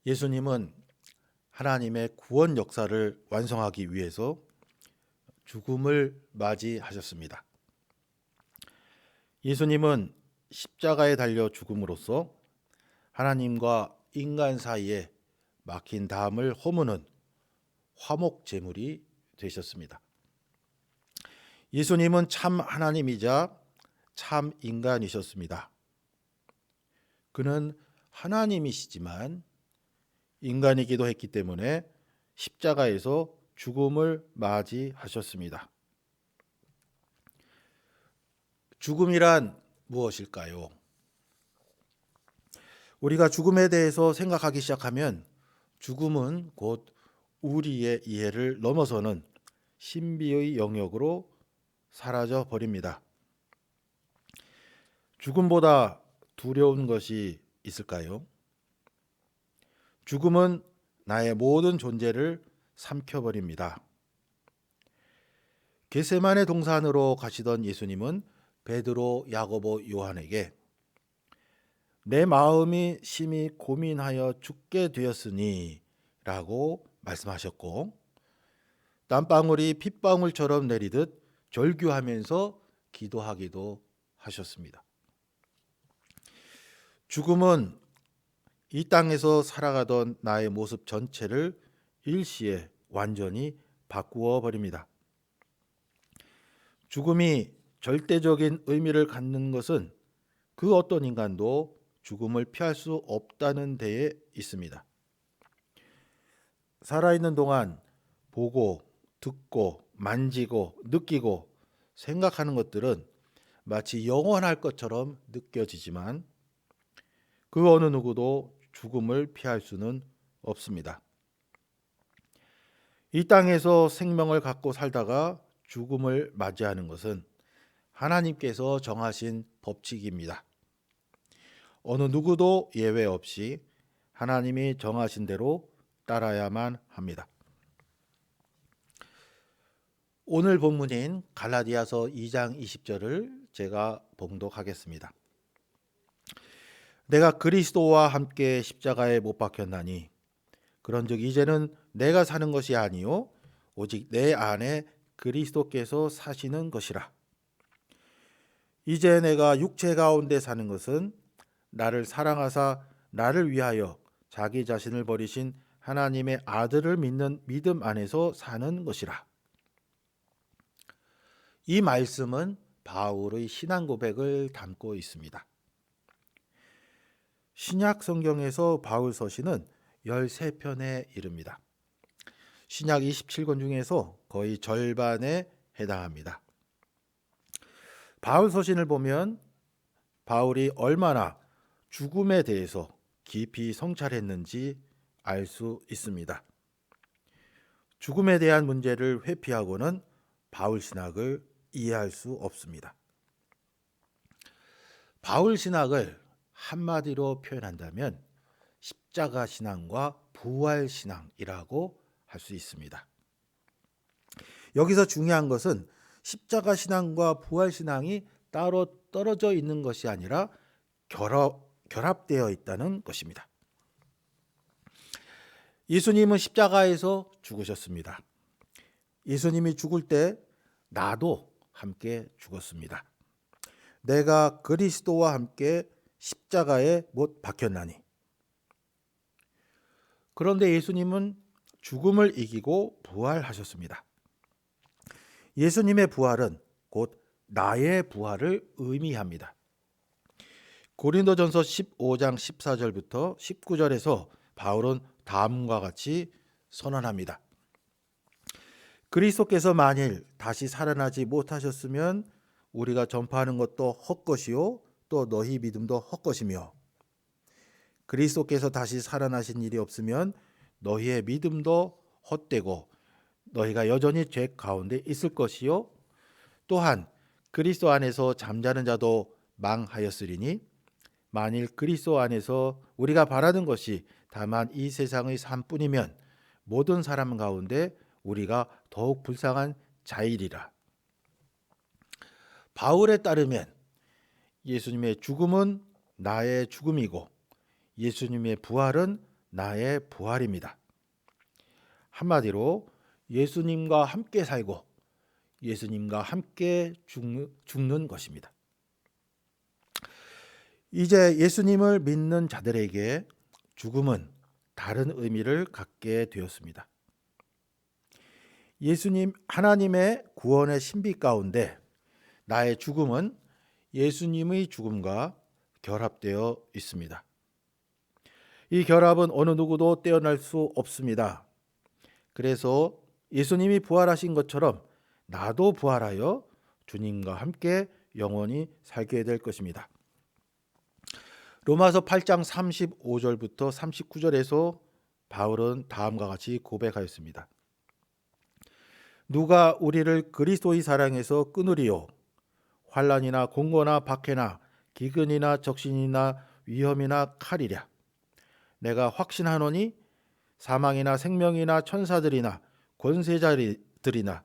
예수님은 하나님의 구원 역사를 완성하기 위해서 죽음을 맞이하셨습니다. 예수님은 십자가에 달려 죽음으로써 하나님과 인간 사이에 막힌 담을 허무는 화목 제물이 되셨습니다. 예수님은 참 하나님이자 참 인간이셨습니다. 그는 하나님이시지만 인간이기도 했기 때문에 십자가에서 죽음을 맞이하셨습니다. 죽음이란 무엇일까요? 우리가 죽음에 대해서 생각하기 시작하면 죽음은 곧 우리의 이해를 넘어서는 신비의 영역으로 사라져 버립니다. 죽음보다 두려운 것이 있을까요? 죽음은 나의 모든 존재를 삼켜버립니다. 겟세마네 동산으로 가시던 예수님은 베드로, 야고보, 요한에게 내 마음이 심히 고민하여 죽게 되었으니 라고 말씀하셨고, 땀방울이 핏방울처럼 내리듯 절규하면서 기도하기도 하셨습니다. 죽음은 이 땅에서 살아가던 나의 모습 전체를 일시에 완전히 바꾸어 버립니다. 죽음이 절대적인 의미를 갖는 것은 그 어떤 인간도 죽음을 피할 수 없다는 데에 있습니다. 살아있는 동안 보고, 듣고, 만지고, 느끼고, 생각하는 것들은 마치 영원할 것처럼 느껴지지만 그 어느 누구도 죽음을 피할 수는 없습니다. 이 땅에서 생명을 갖고 살다가 죽음을 맞이하는 것은 하나님께서 정하신 법칙입니다. 어느 누구도 예외 없이 하나님이 정하신 대로 따라야만 합니다. 오늘 본문인 갈라디아서 2장 20절을 제가 봉독하겠습니다. 내가 그리스도와 함께 십자가에 못 박혔나니 그런즉 이제는 내가 사는 것이 아니요 오직 내 안에 그리스도께서 사시는 것이라. 이제 내가 육체 가운데 사는 것은 나를 사랑하사 나를 위하여 자기 자신을 버리신 하나님의 아들을 믿는 믿음 안에서 사는 것이라. 이 말씀은 바울의 신앙 고백을 담고 있습니다. 신약 성경에서 바울 서신은 13편에 이릅니다. 신약 27권 중에서 거의 절반에 해당합니다. 바울 서신을 보면 바울이 얼마나 죽음에 대해서 깊이 성찰했는지 알 수 있습니다. 죽음에 대한 문제를 회피하고는 바울 신학을 이해할 수 없습니다. 바울 신학을 한마디로 표현한다면 십자가 신앙과 부활 신앙이라고 할 수 있습니다. 여기서 중요한 것은 십자가 신앙과 부활 신앙이 따로 떨어져 있는 것이 아니라 결합되어 있다는 것입니다. 예수님은 십자가에서 죽으셨습니다. 예수님이 죽을 때 나도 함께 죽었습니다. 내가 그리스도와 함께 십자가에 못 박혔나니. 그런데 예수님은 죽음을 이기고 부활하셨습니다. 예수님의 부활은 곧 나의 부활을 의미합니다. 고린도전서 15장 14절부터 19절에서 바울은 다음과 같이 선언합니다. 그리스도께서 만일 다시 살아나지 못하셨으면 우리가 전파하는 것도 헛것이요 또 너희 믿음도 헛것이며 그리스도께서 다시 살아나신 일이 없으면 너희의 믿음도 헛되고 너희가 여전히 죄 가운데 있을 것이요 또한 그리스도 안에서 잠자는 자도 망하였으리니 만일 그리스도 안에서 우리가 바라는 것이 다만 이 세상의 삶뿐이면 모든 사람 가운데 우리가 더욱 불쌍한 자이리라. 바울에 따르면 예수님의 죽음은 나의 죽음이고 예수님의 부활은 나의 부활입니다. 한마디로 예수님과 함께 살고 예수님과 함께 죽는 것입니다. 이제 예수님을 믿는 자들에게 죽음은 다른 의미를 갖게 되었습니다. 예수님 하나님의 구원의 신비 가운데 나의 죽음은 예수님의 죽음과 결합되어 있습니다. 이 결합은 어느 누구도 떼어낼 수 없습니다. 그래서 예수님이 부활하신 것처럼 나도 부활하여 주님과 함께 영원히 살게 될 것입니다. 로마서 8장 35절부터 39절에서 바울은 다음과 같이 고백하였습니다. 누가 우리를 그리스도의 사랑에서 끊으리요? 환난이나 공고나 박해나 기근이나 적신이나 위험이나 칼이랴. 내가 확신하노니 사망이나 생명이나 천사들이나 권세자들이나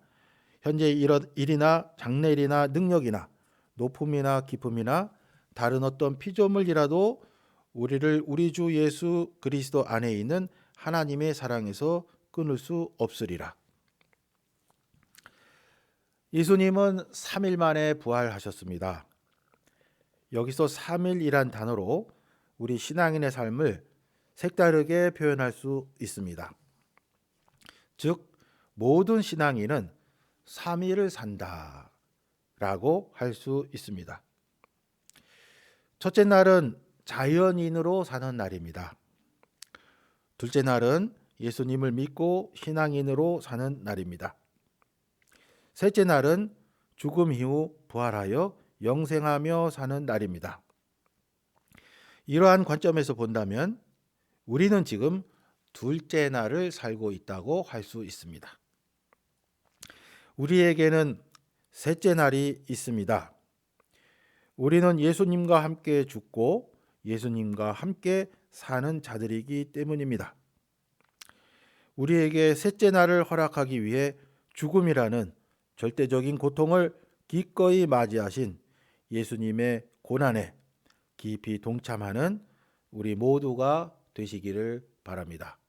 현재 일이나 장래일이나 능력이나 높음이나 깊음이나 다른 어떤 피조물이라도 우리를 우리 주 예수 그리스도 안에 있는 하나님의 사랑에서 끊을 수 없으리라. 예수님은 3일 만에 부활하셨습니다. 여기서 3일이란 단어로 우리 신앙인의 삶을 색다르게 표현할 수 있습니다. 즉 모든 신앙인은 3일을 산다라고 할 수 있습니다. 첫째 날은 자연인으로 사는 날입니다. 둘째 날은 예수님을 믿고 신앙인으로 사는 날입니다. 셋째 날은 죽음 이후 부활하여 영생하며 사는 날입니다. 이러한 관점에서 본다면 우리는 지금 둘째 날을 살고 있다고 할 수 있습니다. 우리에게는 셋째 날이 있습니다. 우리는 예수님과 함께 죽고 예수님과 함께 사는 자들이기 때문입니다. 우리에게 셋째 날을 허락하기 위해 죽음이라는 절대적인 고통을 기꺼이 맞이하신 예수님의 고난에 깊이 동참하는 우리 모두가 되시기를 바랍니다.